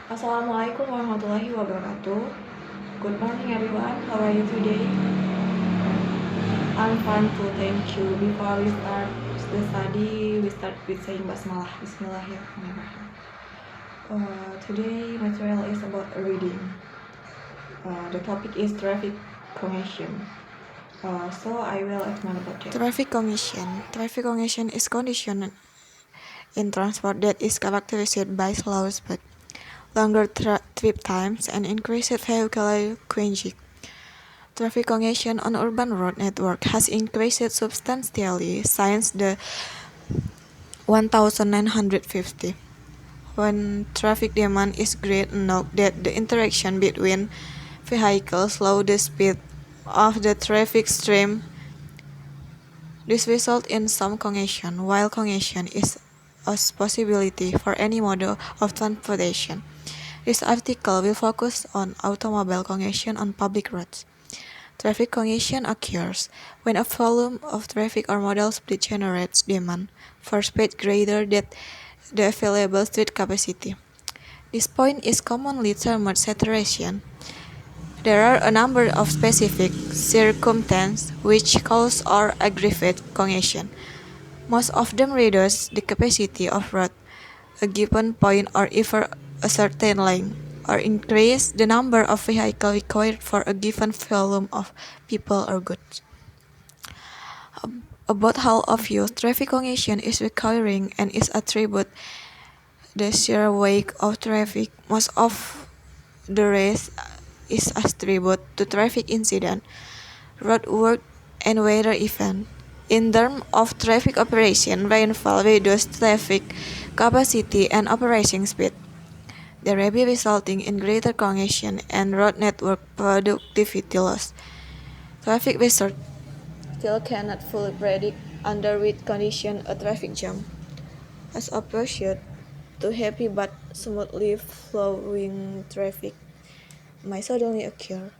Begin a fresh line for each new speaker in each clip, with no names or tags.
Assalamualaikum warahmatullahi wabarakatuh. Good morning everyone. How are you today? I'm fine too, thank you. Before we start the study, we start with saying basmalah. Bismillahirrahmanirrahim. Today material is about reading. The topic is traffic congestion. So I will explain about it.
Traffic congestion. Traffic congestion is condition in transport that is characterized by slow speed, longer trip times, and increased vehicular congestion. Traffic congestion on urban road network has increased substantially since the 1950, when traffic demand is great enough that the interaction between vehicles slow the speed of the traffic stream. This results in some congestion, while congestion is a possibility for any mode of transportation. This article will focus on automobile congestion on public roads. Traffic congestion occurs when a volume of traffic or modal speed generates demand for speed greater than the available street capacity. This point is commonly termed saturation. There are a number of specific circumstances which cause or aggravate congestion. Most of them reduce the capacity of road a given point or even a certain length, or increase the number of vehicles required for a given volume of people or goods. About half of use, traffic congestion is recurring and is attributed the sheer weight of traffic. Most of the rest is attributed to traffic incident, road work, and weather event. In terms of traffic operation, rainfall reduces traffic capacity and operating speed. There may be resulting in greater congestion and road network productivity loss. Traffic research still cannot fully predict under which condition a traffic jam, as opposed to heavy but smoothly flowing traffic, might suddenly occur.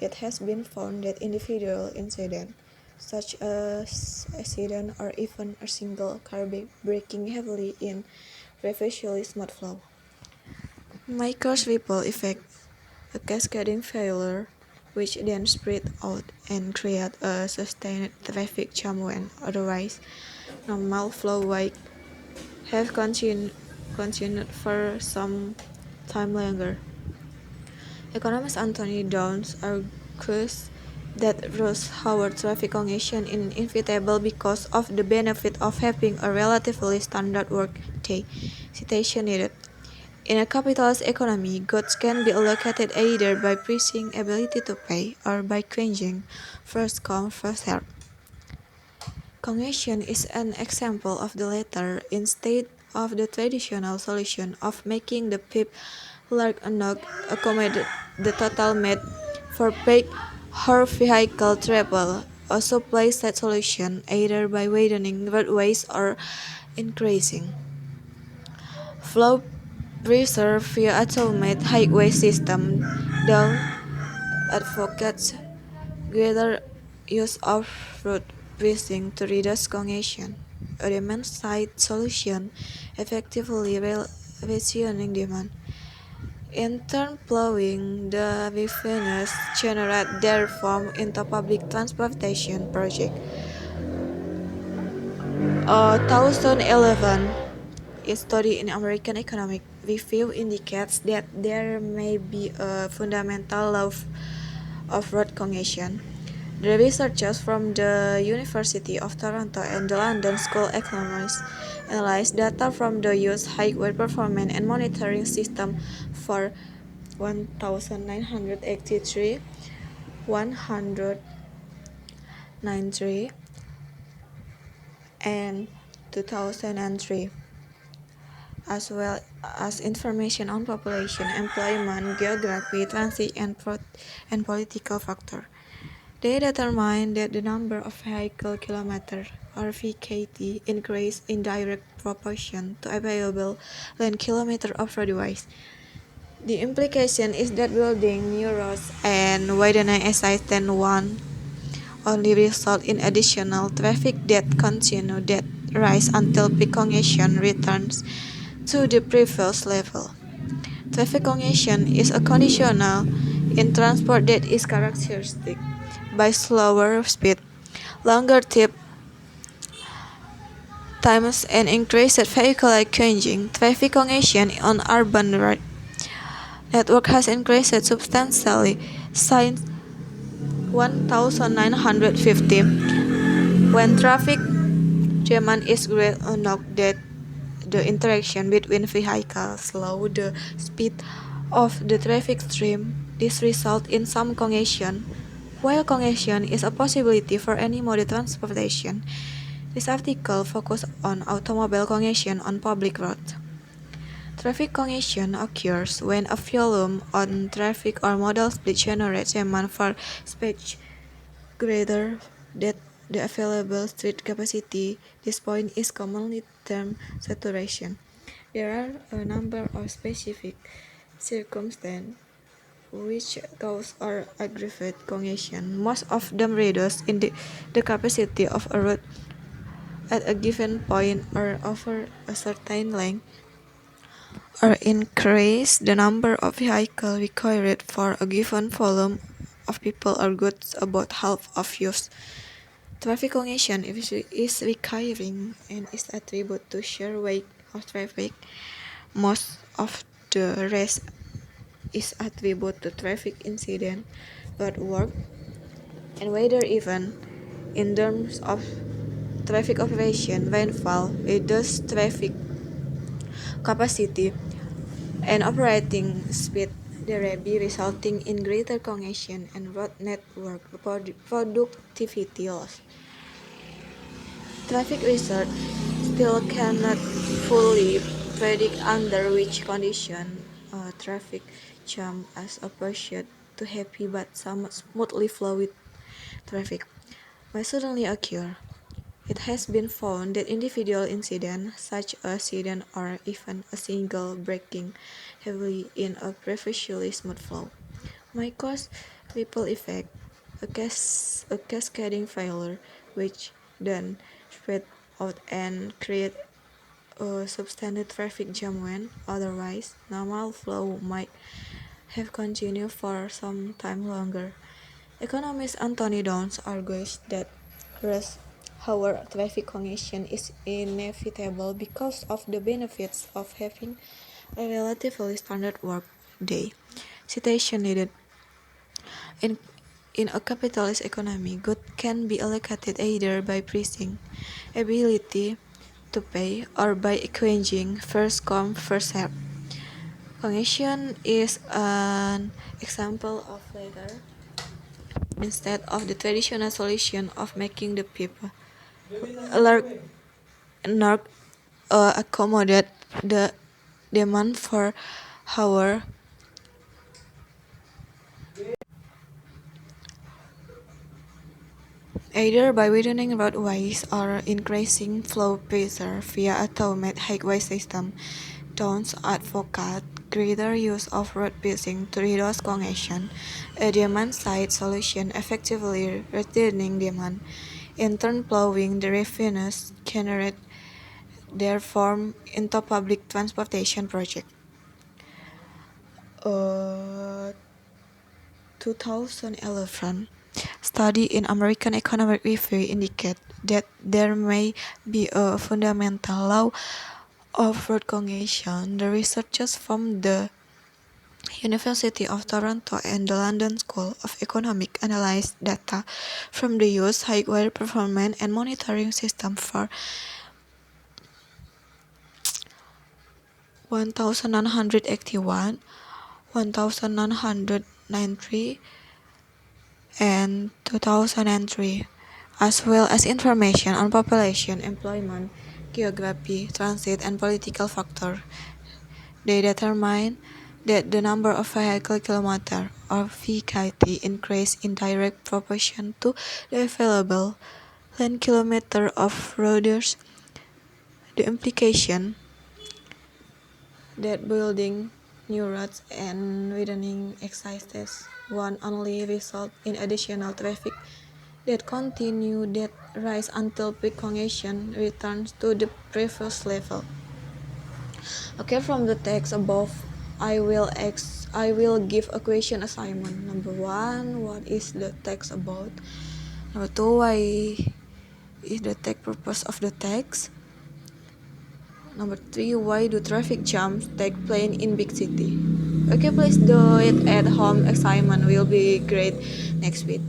It has been found that individual incidents, such as accident or even a single car braking heavily in previously smooth flow, may cause ripple effect, a cascading failure, which then spread out and create a sustained traffic jam when otherwise normal flow might have continued for some time longer. Economist Anthony Downs argues that rush-hour traffic congestion is inevitable because of the benefit of having a relatively standard work-day. Citation needed. In a capitalist economy, goods can be allocated either by pricing ability to pay or by quenching first come, first served. Congestion is an example of the latter instead of the traditional solution of making the PIP large enough accommodate the total made for peak or vehicle travel. A supply-side solution either by widening roadways or increasing flow pressure via automated highway system. Down advocates greater use of road pricing to reduce congestion, a demand-side solution effectively rationing demand. In turn, plowing the revenues generate their form into public transportation project. A 2011 study in American Economic Review indicates that there may be a fundamental law of road congestion. The researchers from the University of Toronto and the London School of Economics analyzed data from the U.S. Highway Performance and Monitoring System for 1983, 193, and 2003, as well as information on population, employment, geography, transit, and political factors. They determined that the number of vehicle kilometers, or VKT, increased in direct proportion to available land kilometers of roadways. The implication is that building new roads and widening existing ones only result in additional traffic that continue that rise until peak congestion returns to the previous level. Traffic congestion is a condition in transport that is characterized by slower speed, longer trip times, and increased vehicle exchanging. Traffic congestion on urban road network has increased substantially since 1950, when traffic demand is great enough that the interaction between vehicles slow the speed of the traffic stream. This results in some congestion. While congestion is a possibility for any mode of transportation, this article focuses on automobile congestion on public roads. Traffic congestion occurs when a volume on traffic or modal speed generates demand for speech greater than the available street capacity. This point is commonly termed saturation. There are a number of specific circumstances which cause or aggravate congestion. Most of them reduce in the capacity of a road at a given point or over a certain length, or increase the number of vehicles required for a given volume of people or goods about half of use. Traffic congestion is recurring and is attributed to sheer weight of traffic. Most of the rest is attributed to traffic incident, road work, and weather event. In terms of traffic operation, rainfall reduces traffic capacity and operating speed thereby resulting in greater congestion and road network productivity loss. Traffic research still cannot fully predict under which condition a traffic jam as opposed to heavy but somewhat smoothly flowing traffic may suddenly occur. It has been found that individual incidents, such as accident or even a single braking heavily in a previously smooth flow, may cause ripple effect, a cascading failure, which then spread out and create a substantial traffic jam when otherwise normal flow might have continued for some time longer. Economist Anthony Downs argues that rush-hour traffic congestion is inevitable because of the benefits of having a relatively standard work day. Citation needed. In, in a capitalist economy, goods can be allocated either by pricing, ability to pay, or by exchanging first come, first served. Congestion is an example of latter instead of the traditional solution of making the people alert not accommodate the demand for hour either by widening roadways or increasing flow pressure via automated highway system. Downs advocate greater use of road pacing to reduce congestion, a demand-side solution effectively returning demand. In turn, plowing the revenues generate their form into public transportation project. A 2011 study in American Economic Review indicate that there may be a fundamental law of road congestion. The researchers from the University of Toronto and the London School of Economics analyzed data from the US highway performance and monitoring system for 1981, 1993, and 2003, as well as information on population, employment, geography, transit, and political factors. They determined that the number of vehicle kilometers or VKT increased in direct proportion to the available lane kilometer of roads. The implication that building new roads and widening existing one only result in additional traffic that continue that rise until peak congestion returns to the previous level. Okay, from the text above, I will give a question assignment. Number 1, what is the text about? Number 2, why is the text purpose of the text? Number 3, why do traffic jams take place in big city? Okay, please do it at home. Assignment will be great next week.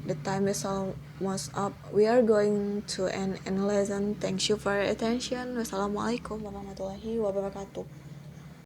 The time is almost up. We are going to end lesson. Thank you for your attention. Wassalamualaikum warahmatullahi wabarakatuh.